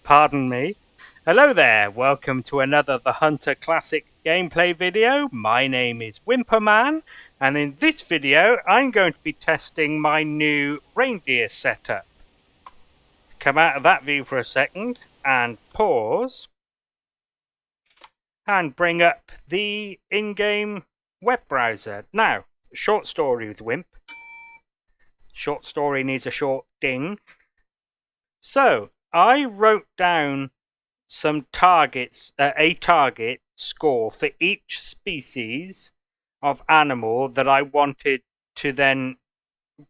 Pardon me. Hello there, welcome to another The Hunter Classic gameplay video. My name is Whimperman, and in this video I'm going to be testing my new Reindeer setup. Come out of that view for a second, and pause, and bring up the in-game web browser. Now, short story with Wimp. Short story needs a short ding. So, I wrote down some targets, a target score for each species of animal that I wanted to then,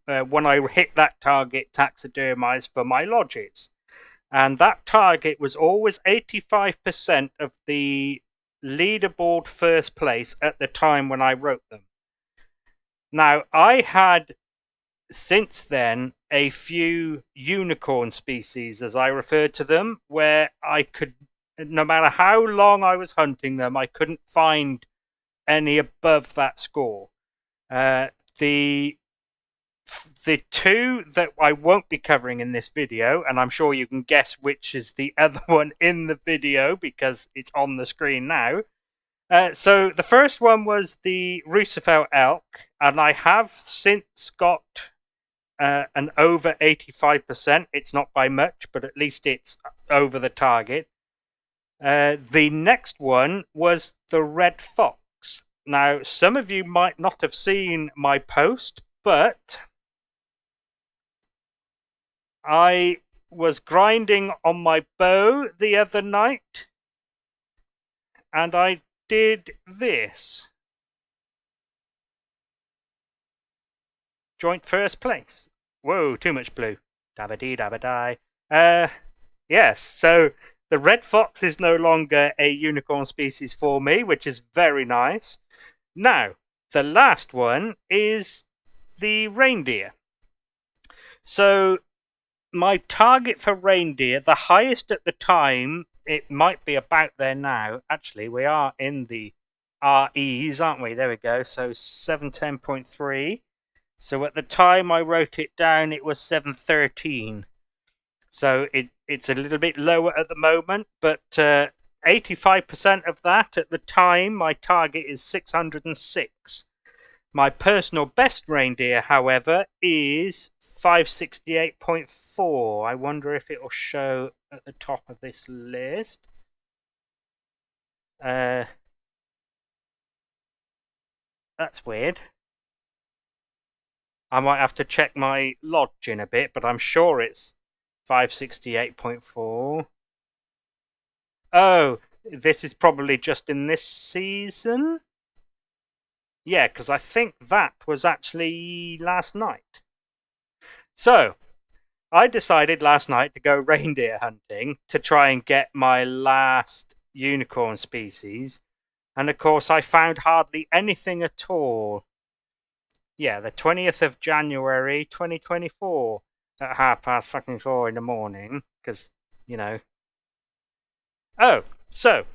when I hit that target, taxidermize for my lodges. And that target was always 85% of the leaderboard first place at the time when I wrote them. Now, I had since then a few unicorn species, as I referred to them, where I could, no matter how long I was hunting them, I couldn't find any above that score. The two that I won't be covering in this video, and I'm sure you can guess which is the other one in the video because it's on the screen now. So the first one was the Roosevelt elk, and I have since got an over 85%. It's not by much, but at least it's over the target. The next one was the red fox. Now, some of you might not have seen my post, but I was grinding on my bow the other night, and I did this. Joint first place. Whoa, too much blue. DashaDee, DashaDee. Yes, so the red fox is no longer a unicorn species for me, which is very nice. Now, the last one is the reindeer. So, my target for reindeer, the highest at the time, it might be about there now. Actually, we are in the REs, aren't we? There we go. So, 710.3. So at the time I wrote it down, it was 713. So it's a little bit lower at the moment, but 85% of that at the time, my target is 606. My personal best reindeer, however, is 568.4. I wonder if it will show at the top of this list. That's weird. I might have to check my lodge in a bit, but I'm sure it's 568.4. Oh, this is probably just in this season? Yeah, because I think that was actually last night. So, I decided last night to go reindeer hunting to try and get my last unicorn species. And of course, I found hardly anything at all. Yeah, the 20th of January, 2024 at 4:30 in the morning, because, you know. Oh, so,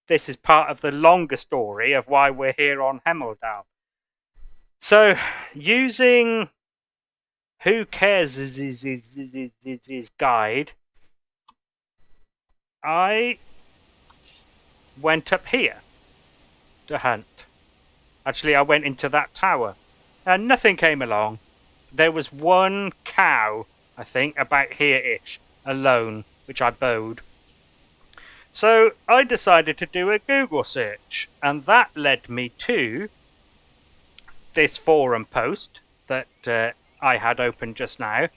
this is part of the longer story of why we're here on Hemeldal. So, using Who Cares is guide, I went up here to hunt. Actually, I went into that tower. And nothing came along. There was one cow, I think, about here-ish, alone, which I bowed. So I decided to do a Google search, and that led me to this forum post that I had opened just now.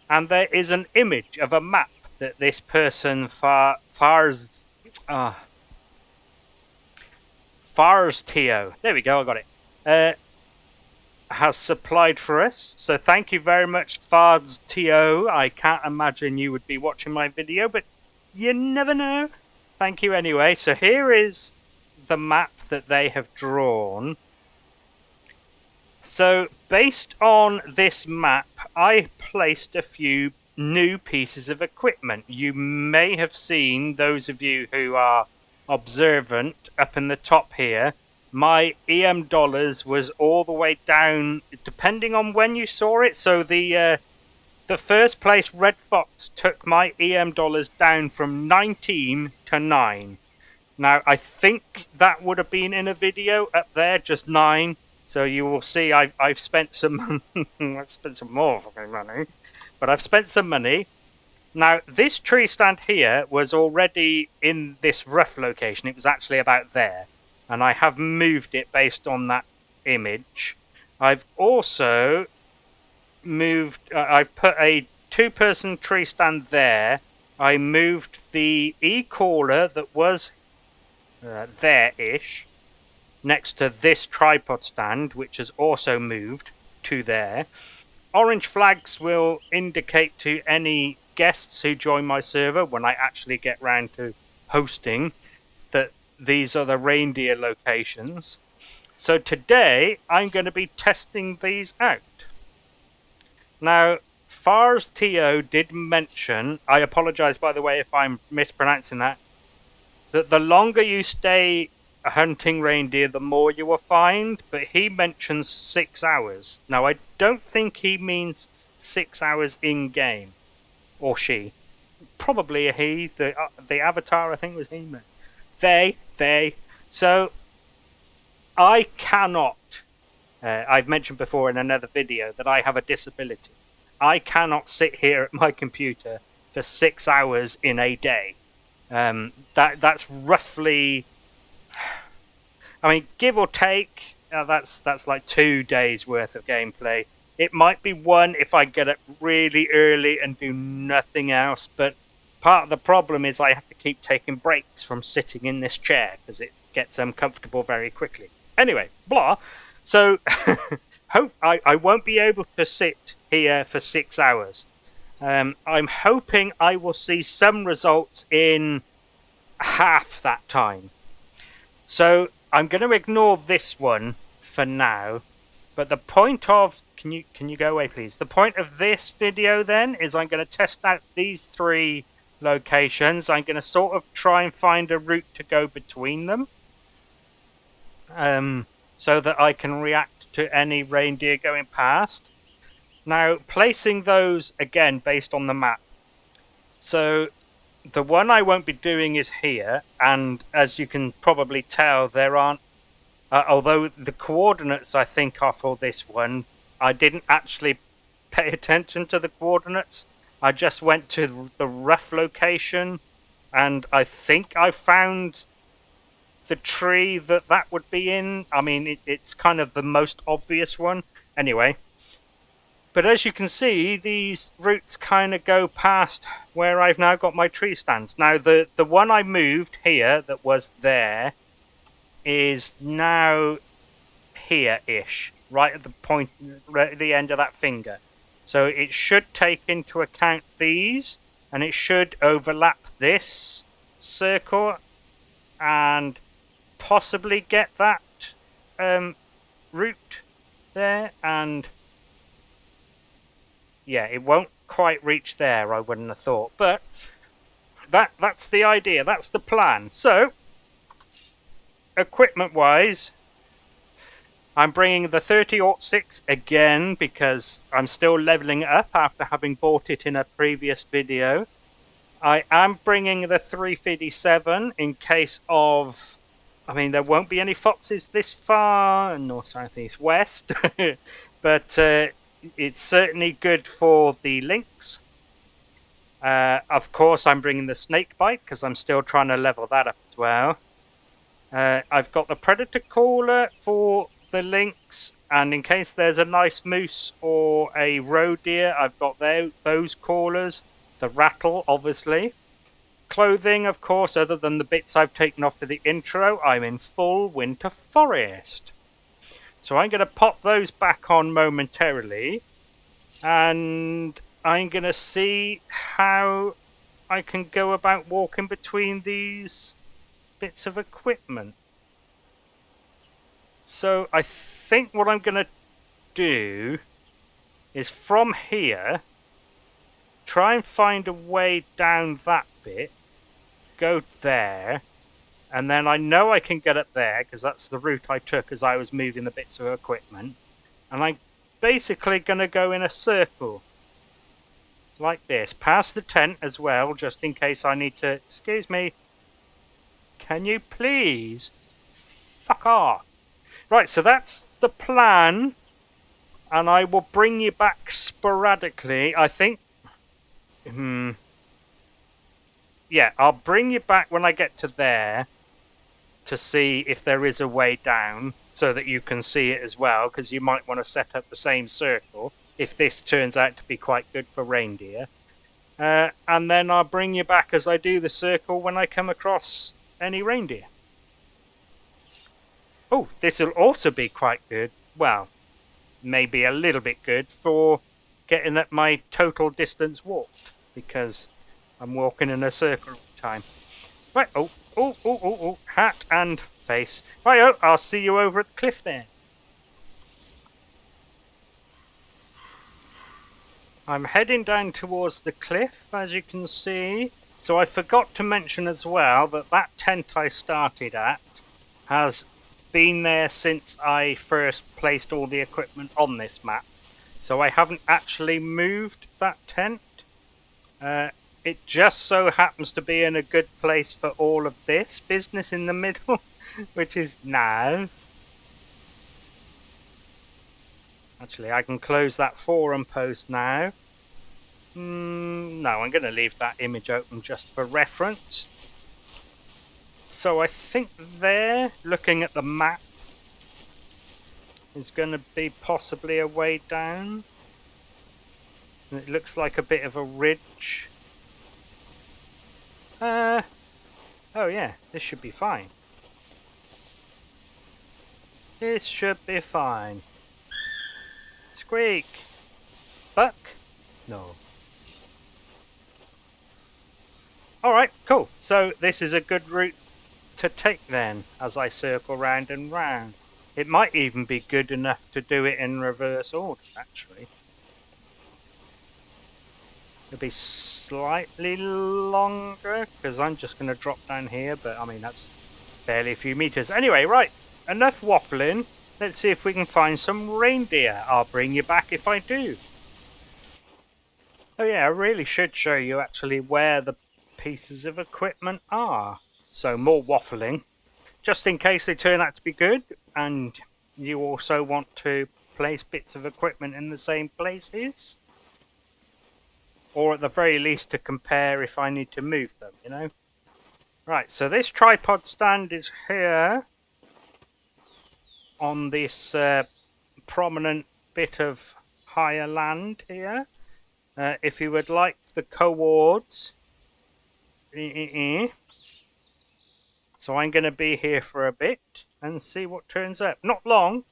And there is an image of a map that this person Farzteo. There we go, I got it. Has supplied for us. So thank you very much, Farzteo. I can't imagine you would be watching my video, but you never know. Thank you anyway. So here is the map that they have drawn. So based on this map, I placed a few new pieces of equipment. You may have seen, those of you who are observant, up in the top here, my EM dollars was all the way down, depending on when you saw it. So the the first place Red Fox took my EM dollars down from 19 to 9. Now, I think that would have been in a video up there, just 9. So you will see I've spent some I've spent some more fucking money. But I've spent some money. Now, this tree stand here was already in this rough location. It was actually about there. And I have moved it based on that image. I've also moved... I've put a 2-person tree stand there. I moved the e-caller that was there-ish next to this tripod stand, which has also moved to there. Orange flags will indicate to any guests who join my server when I actually get round to hosting that these are the reindeer locations. So today I'm going to be testing these out. Now, Farzteo did mention, I apologise by the way if I'm mispronouncing that the longer you stay hunting reindeer, the more you will find, but he mentions 6 hours. Now, I don't think he means 6 hours in-game. Or she. Probably a he. The avatar, I think, was he. They. So, I cannot... I've mentioned before in another video that I have a disability. I cannot sit here at my computer for 6 hours in a day. That's roughly... I mean, give or take, that's like 2 days worth of gameplay. It might be 1 if I get up really early and do nothing else, but part of the problem is I have to keep taking breaks from sitting in this chair because it gets uncomfortable very quickly. Anyway, blah. So, hope I won't be able to sit here for 6 hours. I'm hoping I will see some results in half that time. So, I'm going to ignore this one for now, but the point of... Can you go away, please? The point of this video, then, is I'm going to test out these 3 locations. I'm going to sort of try and find a route to go between them, so that I can react to any reindeer going past. Now, placing those, again, based on the map. So... the one I won't be doing is here, and as you can probably tell, there aren't... although the coordinates, I think, are for this one, I didn't actually pay attention to the coordinates. I just went to the rough location, and I think I found the tree that would be in. I mean, it's kind of the most obvious one. Anyway... but as you can see, these routes kind of go past where I've now got my tree stands. Now, the one I moved here that was there is now here-ish, right at the point, right at the end of that finger. So it should take into account these, and it should overlap this circle and possibly get that route there, and... yeah, it won't quite reach there, I wouldn't have thought. But that's the idea. That's the plan. So, equipment-wise, I'm bringing the 30-06 again because I'm still leveling it up after having bought it in a previous video. I am bringing the 357 in case of... I mean, there won't be any foxes this far, north, south, east, west. But... it's certainly good for the lynx. Of course, I'm bringing the snake bite because I'm still trying to level that up as well. I've got the predator caller for the lynx, and in case there's a nice moose or a roe deer, I've got those callers. The rattle, obviously. Clothing, of course, other than the bits I've taken off for the intro, I'm in full winter forest. So I'm going to pop those back on momentarily, and I'm going to see how I can go about walking between these bits of equipment. So I think what I'm going to do is from here, try and find a way down that bit, go there, and then I know I can get up there, because that's the route I took as I was moving the bits of equipment. And I'm basically going to go in a circle. like this, past the tent as well, just in case I need to... Excuse me. Can you please fuck off? Right, so that's the plan, and I will bring you back sporadically, I think. Yeah, I'll bring you back when I get to there to see if there is a way down so that you can see it as well, because you might want to set up the same circle if this turns out to be quite good for reindeer. And then I'll bring you back as I do the circle when I come across any reindeer. Oh, this will also be quite good. Well, maybe a little bit good for getting at my total distance walked, because I'm walking in a circle all the time. Right, oh, hat and face. Right, I'll see you over at the cliff then. I'm heading down towards the cliff, as you can see. So I forgot to mention as well that that tent I started at has been there since I first placed all the equipment on this map. So I haven't actually moved that tent. It just so happens to be in a good place for all of this business in the middle, which is nice. Actually, I can close that forum post now. No, I'm going to leave that image open just for reference. So I think there, looking at the map, is going to be possibly a way down. It looks like a bit of a ridge. Oh yeah, this should be fine. This should be fine. Squeak! Buck? No. Alright, cool. So this is a good route to take then, as I circle round and round. It might even be good enough to do it in reverse order, actually. It'll be slightly longer, because I'm just going to drop down here, but I mean, that's barely a few meters. Anyway, right, enough waffling. Let's see if we can find some reindeer. I'll bring you back if I do. Oh yeah, I really should show you actually where the pieces of equipment are. So more waffling, just in case they turn out to be good, and you also want to place bits of equipment in the same places. Or at the very least to compare if I need to move them, you know. Right, so this tripod stand is here on this prominent bit of higher land here. If you would like the coords, so I'm going to be here for a bit and see what turns up. Not long.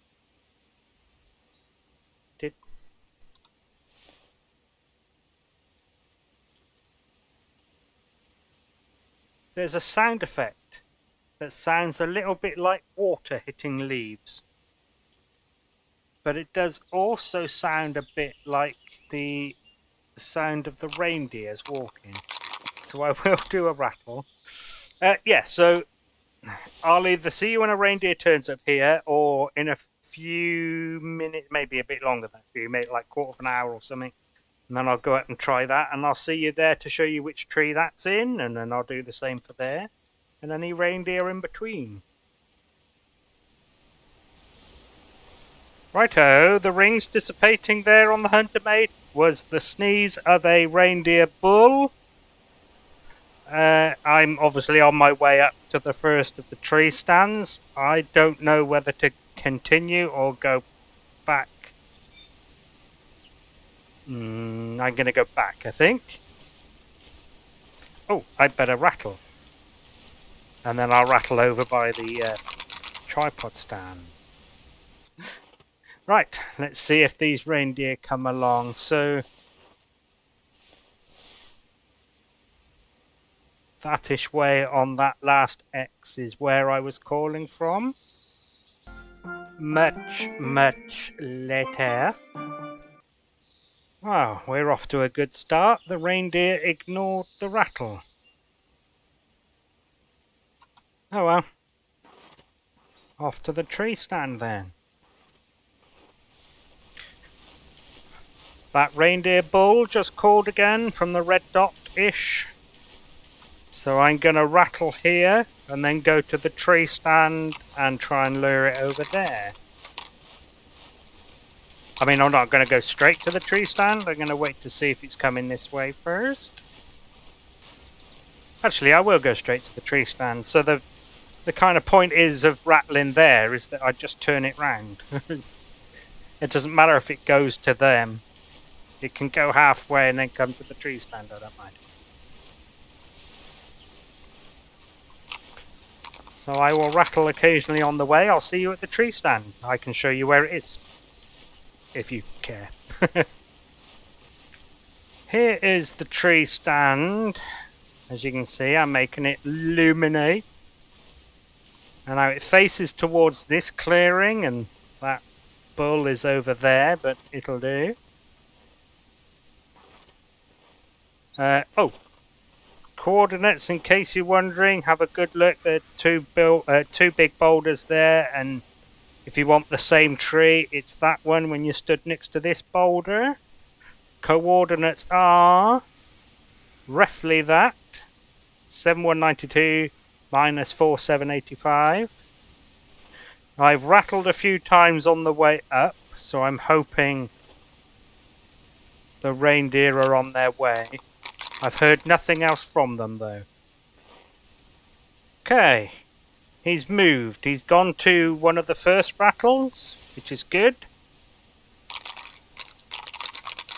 There's a sound effect that sounds a little bit like water hitting leaves. But it does also sound a bit like the sound of the reindeers walking. So I will do a rattle. Yeah, so I'll either see you when a reindeer turns up here, or in a few minutes, maybe a bit longer than a few, maybe like quarter of an hour or something. And then I'll go out and try that, and I'll see you there to show you which tree that's in, and then I'll do the same for there, and any reindeer in between. Righto, the rings dissipating there on the hunter mate was the sneeze of a reindeer bull. I'm obviously on my way up to the first of the tree stands. I don't know whether to continue or go back. I'm going to go back, I think. Oh, I'd better rattle. And then I'll rattle over by the tripod stand. Right, let's see if these reindeer come along. So, that-ish way on that last X is where I was calling from. Much later. Wow, we're off to a good start. The reindeer ignored the rattle. Oh well. Off to the tree stand then. That reindeer bull just called again from the red dot-ish. So I'm going to rattle here and then go to the tree stand and try and lure it over there. I mean, I'm not going to go straight to the tree stand. I'm going to wait to see if it's coming this way first. Actually, I will go straight to the tree stand. So the kind of point is of rattling there is that I just turn it round. It doesn't matter if it goes to them. It can go halfway and then come to the tree stand. I don't mind. So I will rattle occasionally on the way. I'll see you at the tree stand. I can show you where it is, if you care. Here is the tree stand. As you can see, I'm making it illuminate. And now it faces towards this clearing, and that bull is over there, but it'll do. Oh, coordinates, in case you're wondering, have a good look. There are two big boulders there, and if you want the same tree, it's that one when you stood next to this boulder. Coordinates are roughly that. 7192 minus 4785. I've rattled a few times on the way up, so I'm hoping the reindeer are on their way. I've heard nothing else from them though. Okay, he's moved. He's gone to one of the first rattles, which is good.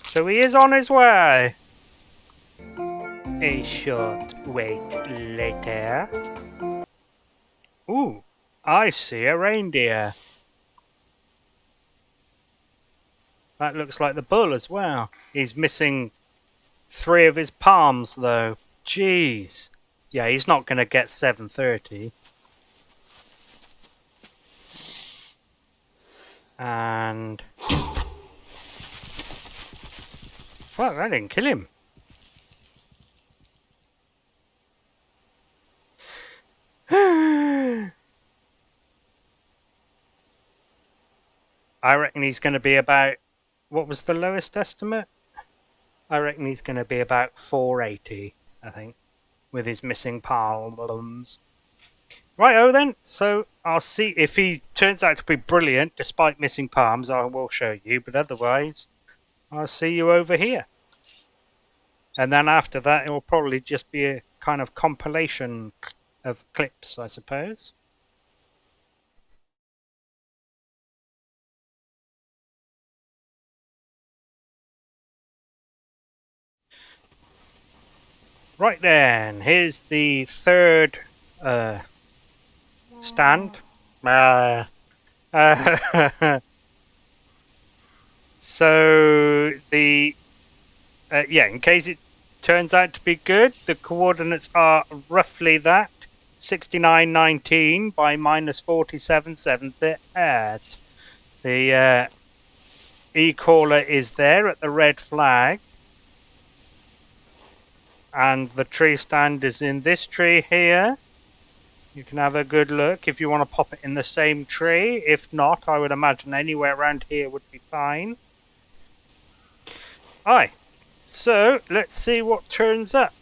So he is on his way. A short wait later. Ooh, I see a reindeer. That looks like the bull as well. He's missing 3 of his palms though. Jeez. Yeah, he's not going to get 730. And... fuck, that didn't kill him. I reckon he's going to be about... what was the lowest estimate? I reckon he's going to be about 480, I think, with his missing palms. Righto then, so I'll see if he turns out to be brilliant despite missing palms. I will show you, but otherwise I'll see you over here. And then after that it will probably just be a kind of compilation of clips, I suppose. Right then, here's the third stand. So the yeah, in case it turns out to be good, the coordinates are roughly that. 6919 by minus 4778. The e-caller is there at the red flag. And the tree stand is in this tree here. You can have a good look if you want to pop it in the same tree. If not, I would imagine anywhere around here would be fine. Aye. So, let's see what turns up.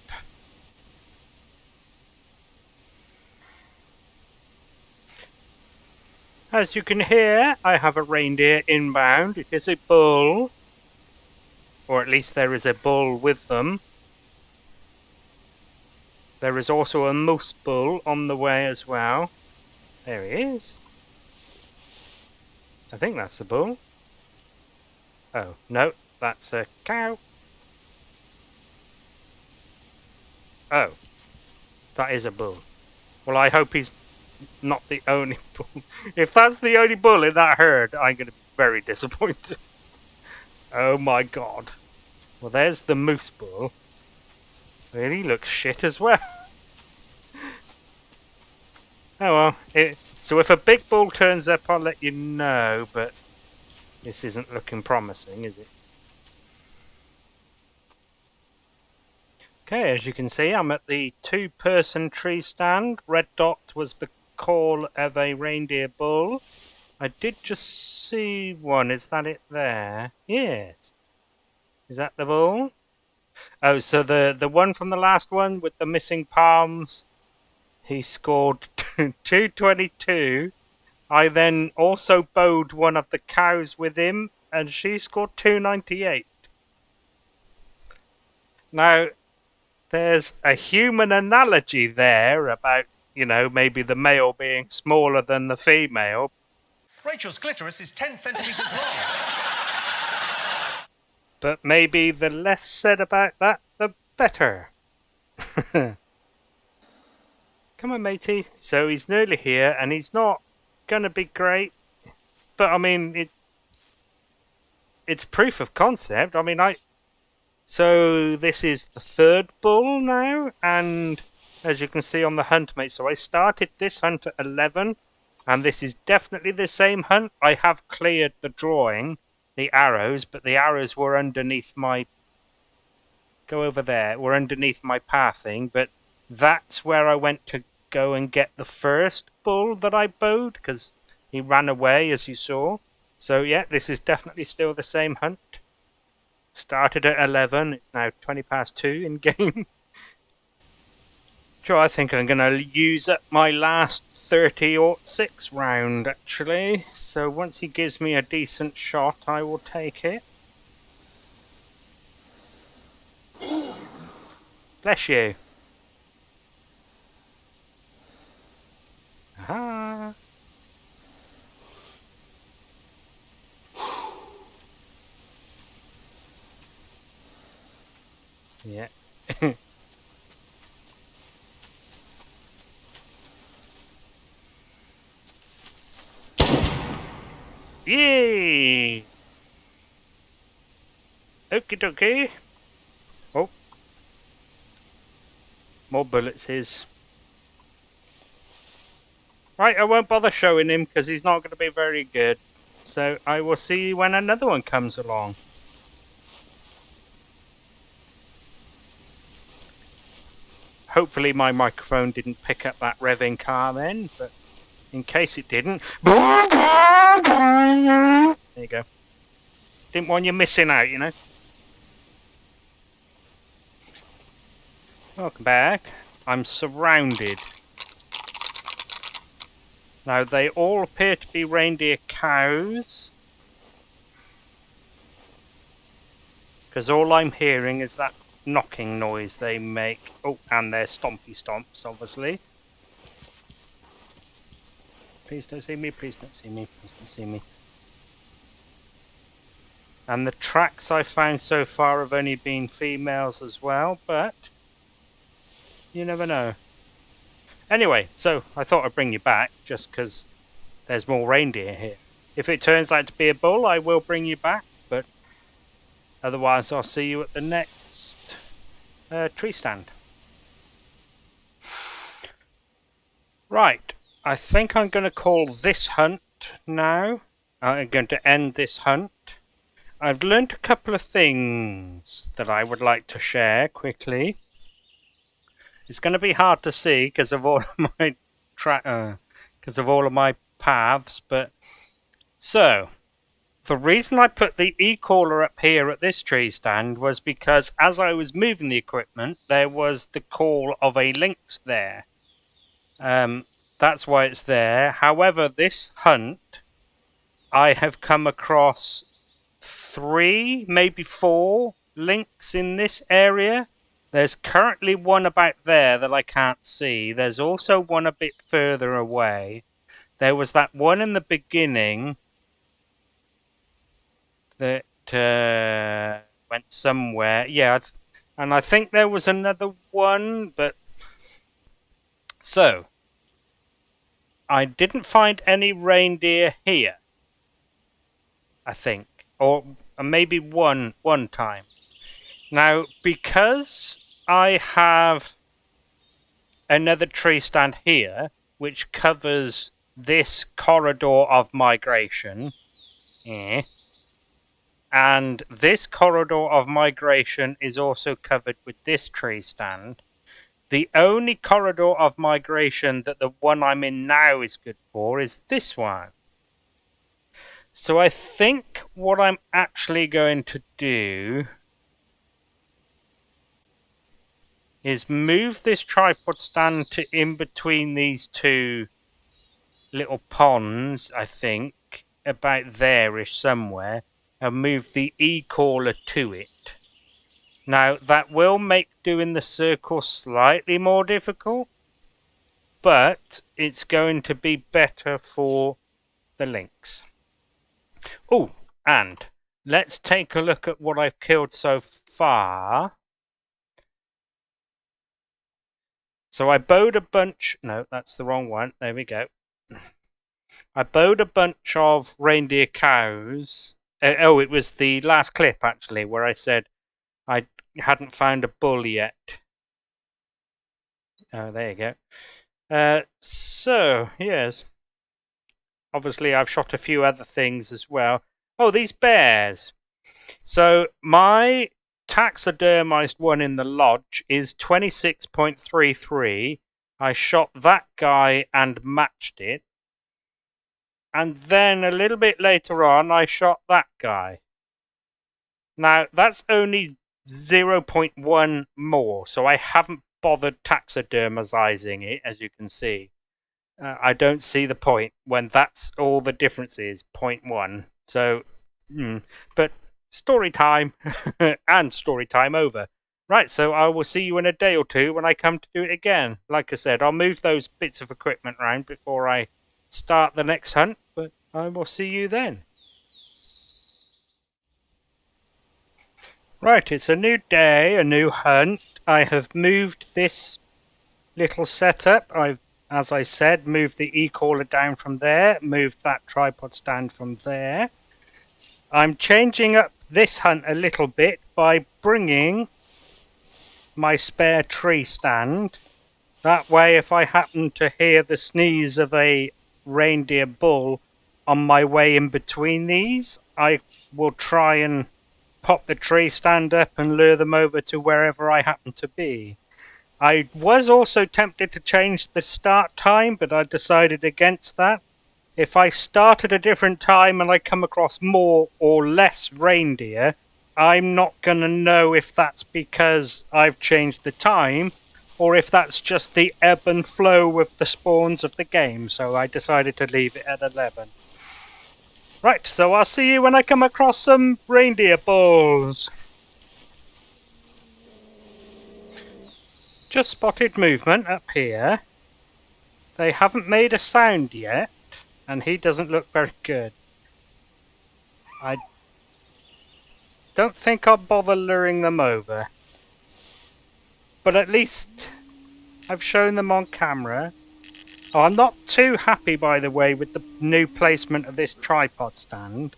As you can hear, I have a reindeer inbound. It is a bull. Or at least there is a bull with them. There is also a moose bull on the way as well. There he is. I think that's the bull. Oh, no, that's a cow. Oh, that is a bull. Well, I hope he's not the only bull. If that's the only bull in that herd, I'm going to be very disappointed. Oh my god. Well, there's the moose bull. Well, he looks shit as well. Oh well. So if a big bull turns up, I'll let you know, but this isn't looking promising, is it? Okay, as you can see, I'm at the 2-person tree stand. Red dot was the call of a reindeer bull. I did just see one. Is that it there? Yes. Is that the bull? Oh, so the one from the last one with the missing palms, he scored 222. I then also bowed one of the cows with him, and she scored 298. Now, there's a human analogy there about, maybe the male being smaller than the female. Rachel's clitoris is 10 centimetres long. But maybe the less said about that, the better. Come on, matey. So he's nearly here, and he's not going to be great. But, I mean, it's proof of concept. I mean, So this is the third bull now, and as you can see on the hunt, mate, so I started this hunt at 11, and this is definitely the same hunt. I have cleared the drawing, the arrows, but the arrows were underneath my... Go over there. Were underneath my pathing, but that's where I went to go and get the first bull that I bowed, because he ran away, as you saw. So yeah, this is definitely still the same hunt. Started at 11, it's now 20 past 2 in game. Sure, I think I'm going to use up my last 30-06 round, actually. So once he gives me a decent shot, I will take it. Bless you. Aha. Yeah. Yay! Okie dokie. Oh. More bullets his. Right, I won't bother showing him because he's not going to be very good. So I will see when another one comes along. Hopefully my microphone didn't pick up that revving car then, but in case it didn't... There you go. Didn't want you missing out, you know. Welcome back. I'm surrounded. Now, they all appear to be reindeer cows. Because all I'm hearing is that knocking noise they make. Oh, and their stompy stomps, obviously. Please don't see me, please don't see me, please don't see me. And the tracks I've found so far have only been females as well, but you never know. Anyway, so I thought I'd bring you back just because there's more reindeer here. If it turns out to be a bull, I will bring you back, but otherwise I'll see you at the next tree stand. Right, I think I'm going to call this hunt now. I'm going to end this hunt. I've learned a couple of things that I would like to share quickly. It's going to be hard to see because of all of my paths, but so the reason I put the e-caller up here at this tree stand was because as I was moving the equipment, there was the call of a lynx there. That's why it's there. However, this hunt, I have come across 3, maybe 4 lynx in this area. There's currently one about there that I can't see. There's also one a bit further away. There was that one in the beginning that went somewhere. Yeah, and I think there was another one, but... So, I didn't find any reindeer here, I think. Or maybe one time. Now, because I have another tree stand here, which covers this corridor of migration, and this corridor of migration is also covered with this tree stand, the only corridor of migration that the one I'm in now is good for is this one. So I think what I'm actually going to do is move this tripod stand to in between these two little ponds, I think, about there-ish somewhere, and move the e-caller to it. Now, that will make doing the circle slightly more difficult, but it's going to be better for the links. Oh, and let's take a look at what I've killed so far. So I bowed a bunch... No, that's the wrong one. There we go. I bowed a bunch of reindeer cows. Oh, it was the last clip, actually, where I said I hadn't found a bull yet. Oh, there you go. So, yes. Obviously, I've shot a few other things as well. Oh, these bears. So, my taxidermized one in the lodge is 26.33. I shot that guy and matched it. And then a little bit later on, I shot that guy. Now, that's only 0.1 more, so I haven't bothered taxidermizing it, as you can see. I don't see the point when that's all the difference is, 0.1. So, but story time, and story time over. Right, so I will see you in a day or two when I come to do it again. Like I said, I'll move those bits of equipment around before I start the next hunt, but I will see you then. Right, it's a new day, a new hunt. I have moved this little setup. I've, as I said, moved the e-caller down from there, moved that tripod stand from there. I'm changing up this hunt a little bit by bringing my spare tree stand. That way, if I happen to hear the sneeze of a reindeer bull on my way in between these, I will try and pop the tree stand up and lure them over to wherever I happen to be. I was also tempted to change the start time, but I decided against that. If I start at a different time and I come across more or less reindeer, I'm not going to know if that's because I've changed the time or if that's just the ebb and flow with the spawns of the game, so I decided to leave it at 11. Right, so I'll see you when I come across some reindeer bulls. Just spotted movement up here. They haven't made a sound yet, and he doesn't look very good. I don't think I'll bother luring them over. But at least I've shown them on camera. Oh, I'm not too happy, by the way, with the new placement of this tripod stand.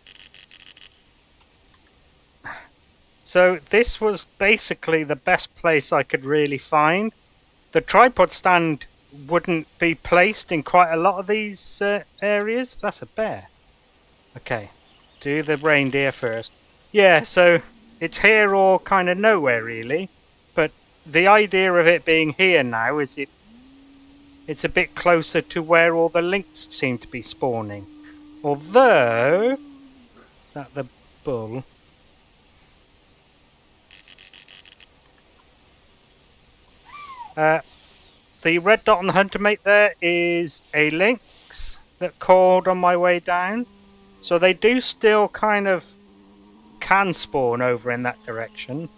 So this was basically the best place I could really find. The tripod stand wouldn't be placed in quite a lot of these areas. That's a bear. Okay, do the reindeer first. Yeah, so it's here or kind of nowhere really. But the idea of it being here now is it's a bit closer to where all the lynx seem to be spawning. Although, is that the bull? The red dot on the hunter mate there is a lynx that called on my way down. So they do still kind of can spawn over in that direction.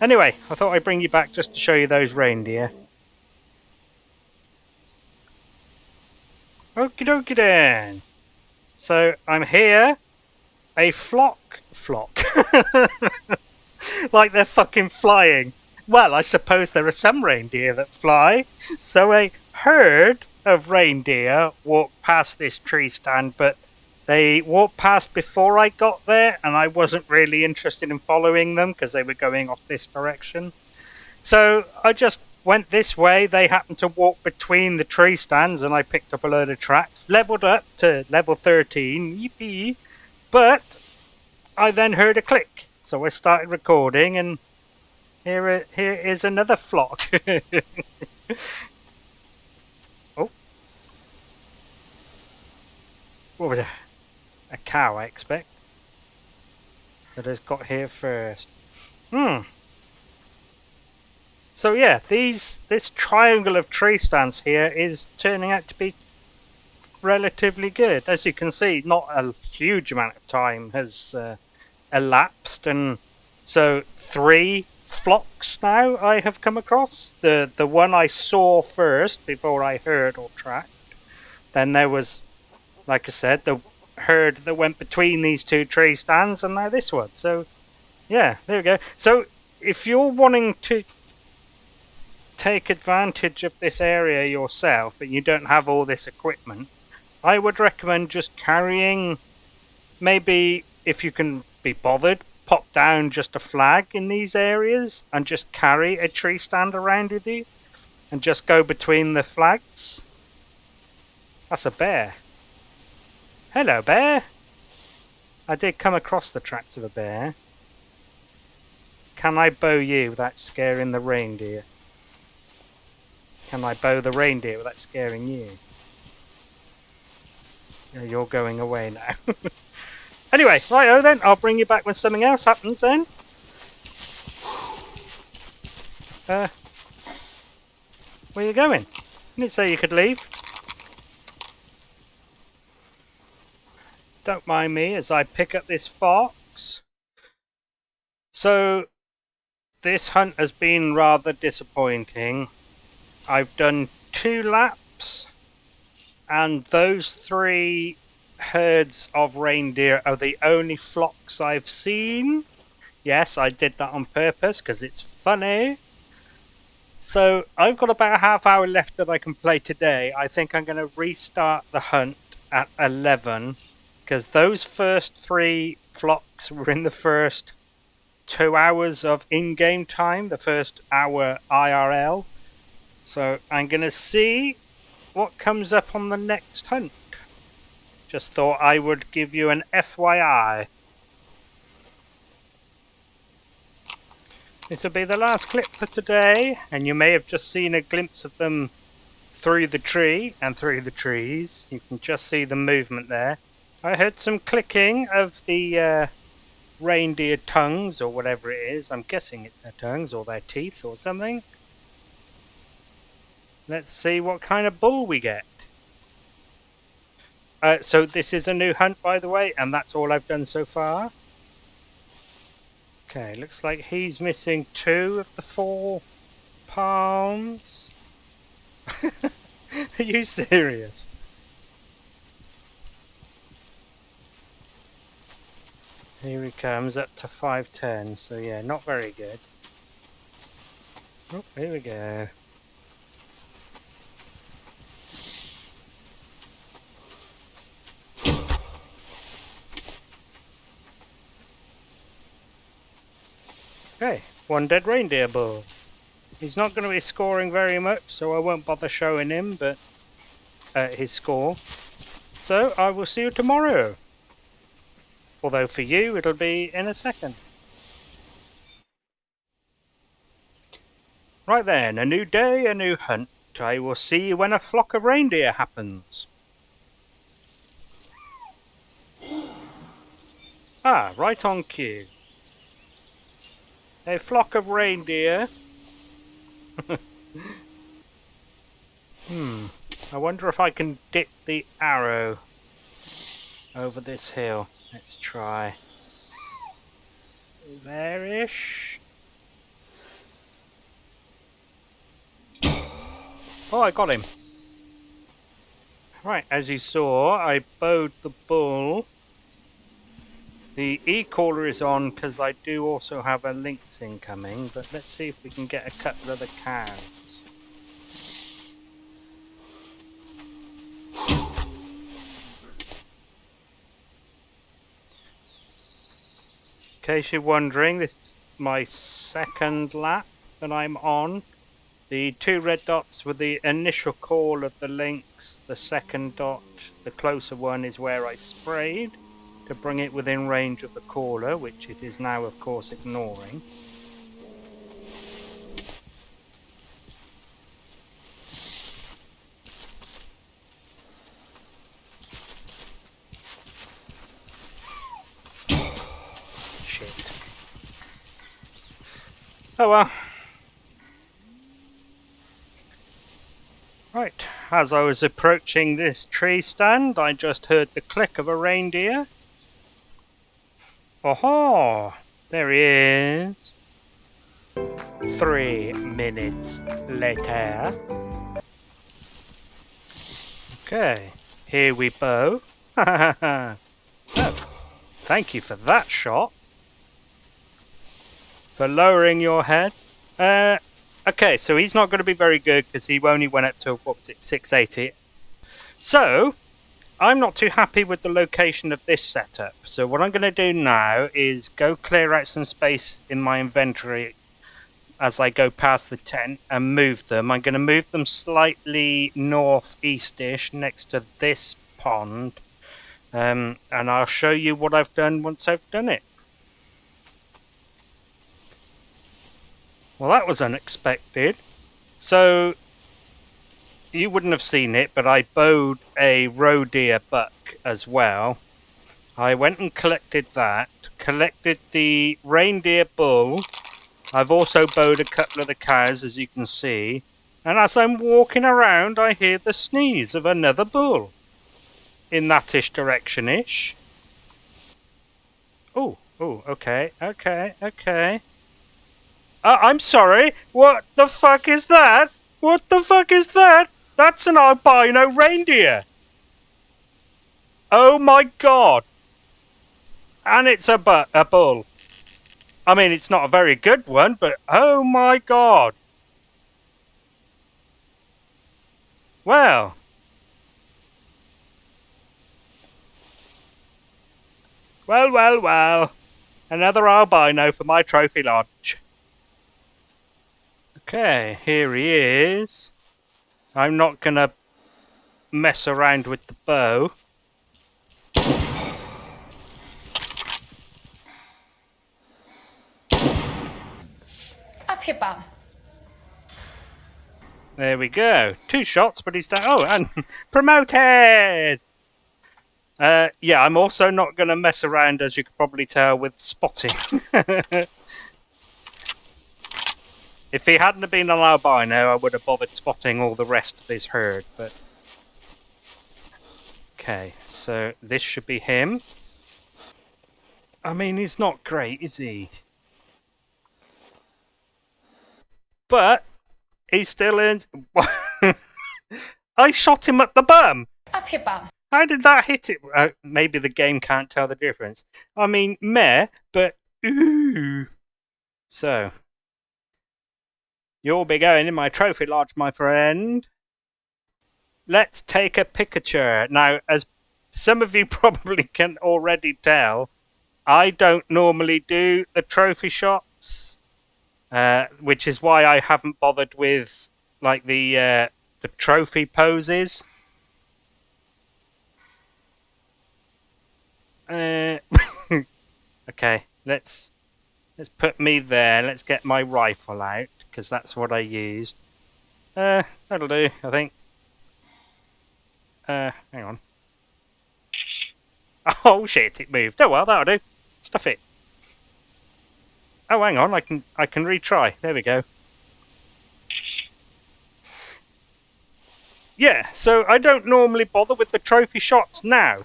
Anyway, I thought I'd bring you back just to show you those reindeer. Okie dokie then. So I'm here. A flock. Like they're fucking flying. Well, I suppose there are some reindeer that fly. So a herd of reindeer walked past this tree stand, but they walked past before I got there, and I wasn't really interested in following them because they were going off this direction. So I just went this way. They happened to walk between the tree stands, and I picked up a load of tracks, leveled up to level 13, yippee. But I then heard a click, so I started recording, and here is another flock. Oh. What was it? A cow, I expect. That has got here first. So yeah, this triangle of tree stands here is turning out to be relatively good. As you can see, not a huge amount of time has elapsed, and so 3 flocks now I have come across. The one I saw first before I heard or tracked. Then there was, like I said, the herd that went between these 2 tree stands, and now this one. So yeah, there we go. So if you're wanting to take advantage of this area yourself and you don't have all this equipment, I would recommend just carrying, maybe if you can be bothered, pop down just a flag in these areas and just carry a tree stand around with you and just go between the flags. That's a bear. Hello, bear. I did come across the tracks of a bear. Can I bow you without scaring the reindeer? Can I bow the reindeer without scaring you? Yeah, you're going away now. Anyway, righto then, I'll bring you back when something else happens then. Where are you going? You didn't say you could leave. Don't mind me as I pick up this fox. So, this hunt has been rather disappointing. I've done 2 laps, and those 3 herds of reindeer are the only flocks I've seen. Yes, I did that on purpose because it's funny. So I've got about a half hour left that I can play today. I think I'm going to restart the hunt at 11 because those first 3 flocks were in the first 2 hours of in-game time, the first hour IRL. So I'm going to see what comes up on the next hunt. Just thought I would give you an FYI. This will be the last clip for today, and you may have just seen a glimpse of them through the tree and through the trees. You can just see the movement there. I heard some clicking of the reindeer tongues or whatever it is. I'm guessing it's their tongues or their teeth or something. Let's see what kind of bull we get. So this is a new hunt, by the way, and that's all I've done so far. Okay, looks like he's missing 2 of the 4 palms. Are you serious? Here he comes, up to 510, so yeah, not very good. Oh, here we go. Okay, 1 dead reindeer bull. He's not going to be scoring very much, so I won't bother showing him, but his score. So I will see you tomorrow. Although for you, it'll be in a second. Right then, a new day, a new hunt. I will see you when a flock of reindeer happens. Ah, right on cue. A flock of reindeer. I wonder if I can dip the arrow over this hill. Let's try. There-ish. Oh, I got him. Right, as you saw, I bowed the bull. The e-caller is on because I do also have a lynx incoming, but let's see if we can get a couple of the cows. In case you're wondering, this is my second lap that I'm on. The 2 red dots were the initial call of the lynx. The second dot, the closer one, is where I sprayed to bring it within range of the caller, which it is now of course ignoring. Shit. Oh well. Right, as I was approaching this tree stand, I just heard the click of a reindeer. Oh, there he is. 3 minutes later. Okay, here we bow. Oh, thank you for that shot. For lowering your head. Okay, so he's not going to be very good because he only went up to, what was it, 680. So, I'm not too happy with the location of this setup. So what I'm going to do now is go clear out some space in my inventory as I go past the tent and move them. I'm going to move them slightly northeast-ish next to this pond. And I'll show you what I've done once I've done it. Well, that was unexpected. So, you wouldn't have seen it, but I bowed a roe deer buck as well. I went and collected that, collected the reindeer bull. I've also bowed a couple of the cows, as you can see. And as I'm walking around, I hear the sneeze of another bull. In that-ish direction-ish. Oh, okay. I'm sorry, what the fuck is that? What the fuck is that? That's an albino reindeer. Oh my god. And it's a bull. I mean, it's not a very good one, but oh my god. Well. Well. Another albino for my trophy lodge. Okay, here he is. I'm not going to mess around with the bow. Up here, bum. There we go. 2 shots, but he's down. Oh, and promoted! Yeah, I'm also not going to mess around, as you could probably tell, with spotting. If he hadn't have been an albino, I would have bothered spotting all the rest of his herd, but... Okay, so this should be him. I mean, he's not great, is he? But, he still earns... I shot him up the bum! Up here, bum. How did that hit it? Maybe the game can't tell the difference. I mean, meh, but ooh. So... You'll be going in my trophy lodge, my friend. Let's take a picture. Now, as some of you probably can already tell, I don't normally do the trophy shots, which is why I haven't bothered with like the trophy poses. Okay, let's put me there. Let's get my rifle out, because that's what I used. That'll do, I think. Hang on. Oh shit, it moved. Oh well, that'll do. Stuff it. Oh, hang on, I can retry. There we go. Yeah, so I don't normally bother with the trophy shots now.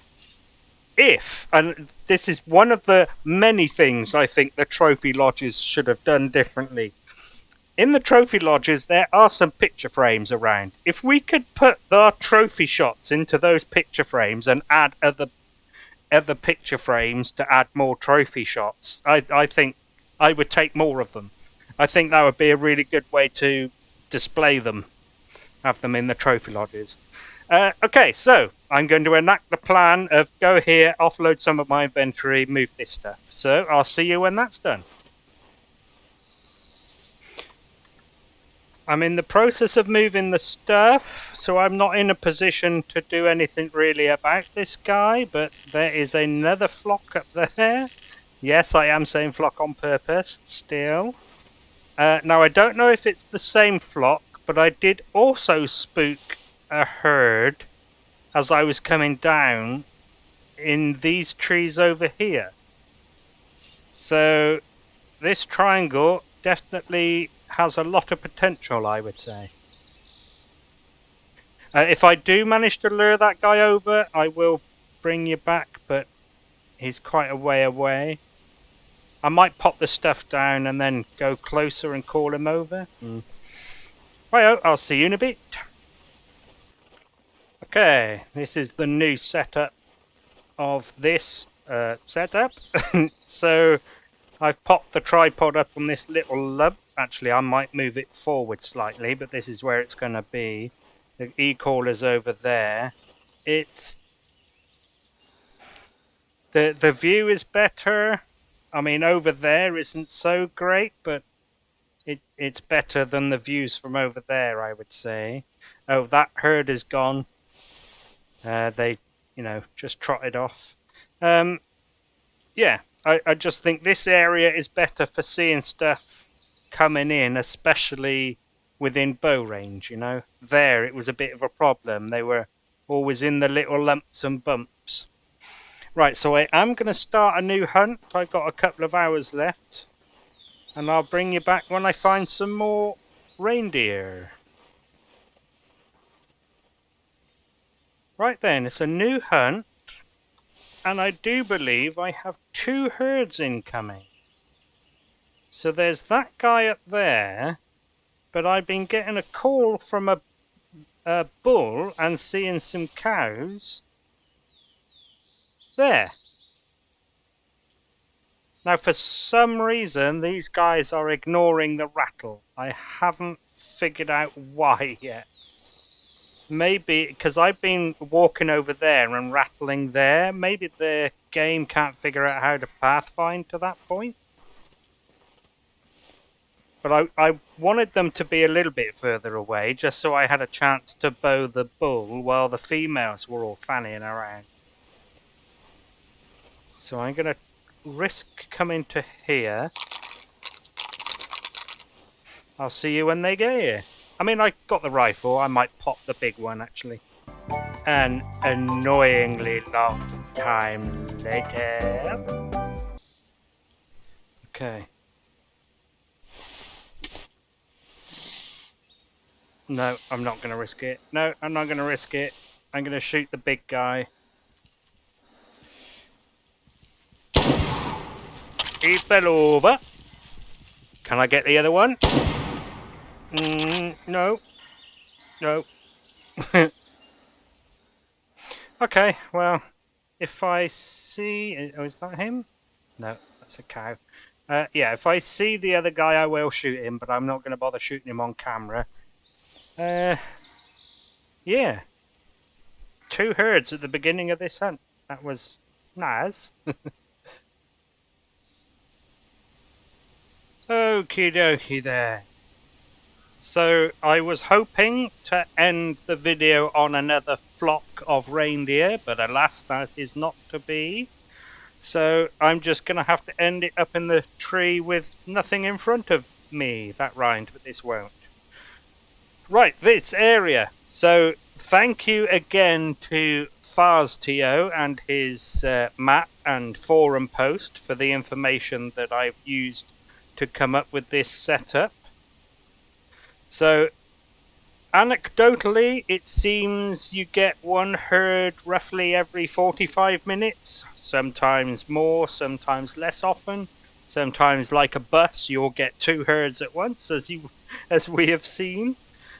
And this is one of the many things I think the trophy lodges should have done differently. In the trophy lodges, there are some picture frames around. If we could put the trophy shots into those picture frames and add other picture frames to add more trophy shots, I think I would take more of them. I think that would be a really good way to display them, have them in the trophy lodges. Okay, so I'm going to enact the plan of go here, offload some of my inventory, move this stuff. So I'll see you when that's done. I'm in the process of moving the stuff, so I'm not in a position to do anything really about this guy, but there is another flock up there. Yes, I am saying flock on purpose, still. Now, I don't know if it's the same flock, but I did also spook a herd as I was coming down in these trees over here. So, this triangle definitely has a lot of potential, I would say. If I do manage to lure that guy over, I will bring you back, but he's quite a way away. I might pop the stuff down and then go closer and call him over. Right, I'll see you in a bit. Okay, this is the new setup of this setup. So I've popped the tripod up on this little lump. Actually, I might move it forward slightly, but this is where it's going to be. The e-caller's over there. It's the view is better. I mean, over there isn't so great, but it's better than the views from over there, I would say. Oh, that herd is gone. They, just trotted off. Yeah, I just think this area is better for seeing stuff coming in, especially within bow range, There, it was a bit of a problem. They were always in the little lumps and bumps. Right, so I am going to start a new hunt. I've got a couple of hours left. And I'll bring you back when I find some more reindeer. Right then, it's a new hunt. And I do believe I have 2 herds incoming. So there's that guy up there. But I've been getting a call from a bull and seeing some cows. There. Now, for some reason, these guys are ignoring the rattle. I haven't figured out why yet. Maybe because I've been walking over there and rattling there. Maybe the game can't figure out how to pathfind to that point. But I wanted them to be a little bit further away, just so I had a chance to bow the bull while the females were all fanning around. So I'm going to risk coming to here. I'll see you when they get here. I mean, I got the rifle. I might pop the big one, actually. An annoyingly long time later. Okay. No, I'm not going to risk it. No, I'm not going to risk it. I'm going to shoot the big guy. He fell over. Can I get the other one? No. No. Okay, well, if I see... Oh, is that him? No, that's a cow. Yeah, if I see the other guy, I will shoot him, but I'm not going to bother shooting him on camera. Yeah. 2 herds at the beginning of this hunt. That was nice. Okie dokie there. So I was hoping to end the video on another flock of reindeer, but alas, that is not to be. So I'm just going to have to end it up in the tree with nothing in front of me. That rhymed, but this won't. Right, this area. So thank you again to Farzteo and his map and forum post for the information that I've used to come up with this setup. So anecdotally, it seems you get 1 herd roughly every 45 minutes, sometimes more, sometimes less often. Sometimes, like a bus, you'll get 2 herds at once, as we have seen.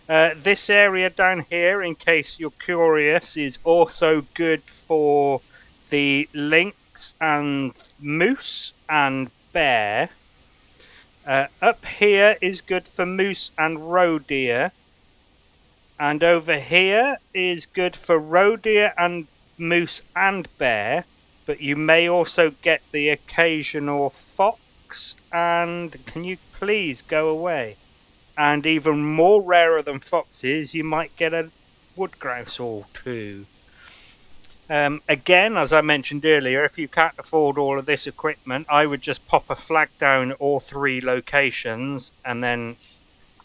This area down here, in case you're curious, is also good for the lynx and moose and bear. Up here is good for moose and roe deer. And over here is good for roe deer and moose and bear. But you may also get the occasional fox. And can you please go away? And even more rarer than foxes, you might get a wood grouse or 2. Again, as I mentioned earlier, if you can't afford all of this equipment, I would just pop a flag down at all 3 locations and then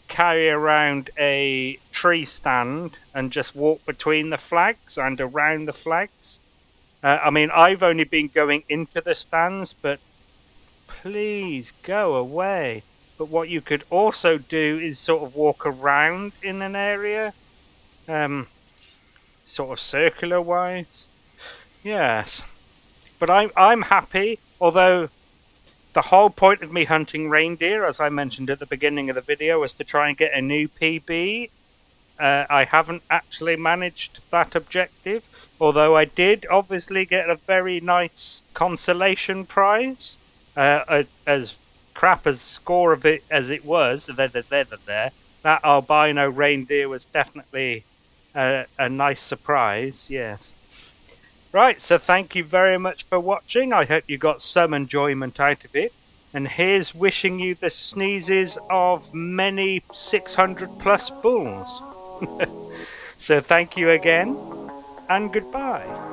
carry around a tree stand and just walk between the flags and around the flags. I mean, I've only been going into the stands, but please go away. But what you could also do is sort of walk around in an area. sort of circular wise. Yes. But I'm happy, although the whole point of me hunting reindeer, as I mentioned at the beginning of the video, was to try and get a new PB. I haven't actually managed that objective, although I did obviously get a very nice consolation prize. As crap as score of it as it was, that albino reindeer was definitely a nice surprise, yes. Right, so thank you very much for watching. I hope you got some enjoyment out of it. And here's wishing you the sneezes of many 600 plus bulls. So thank you again, and goodbye.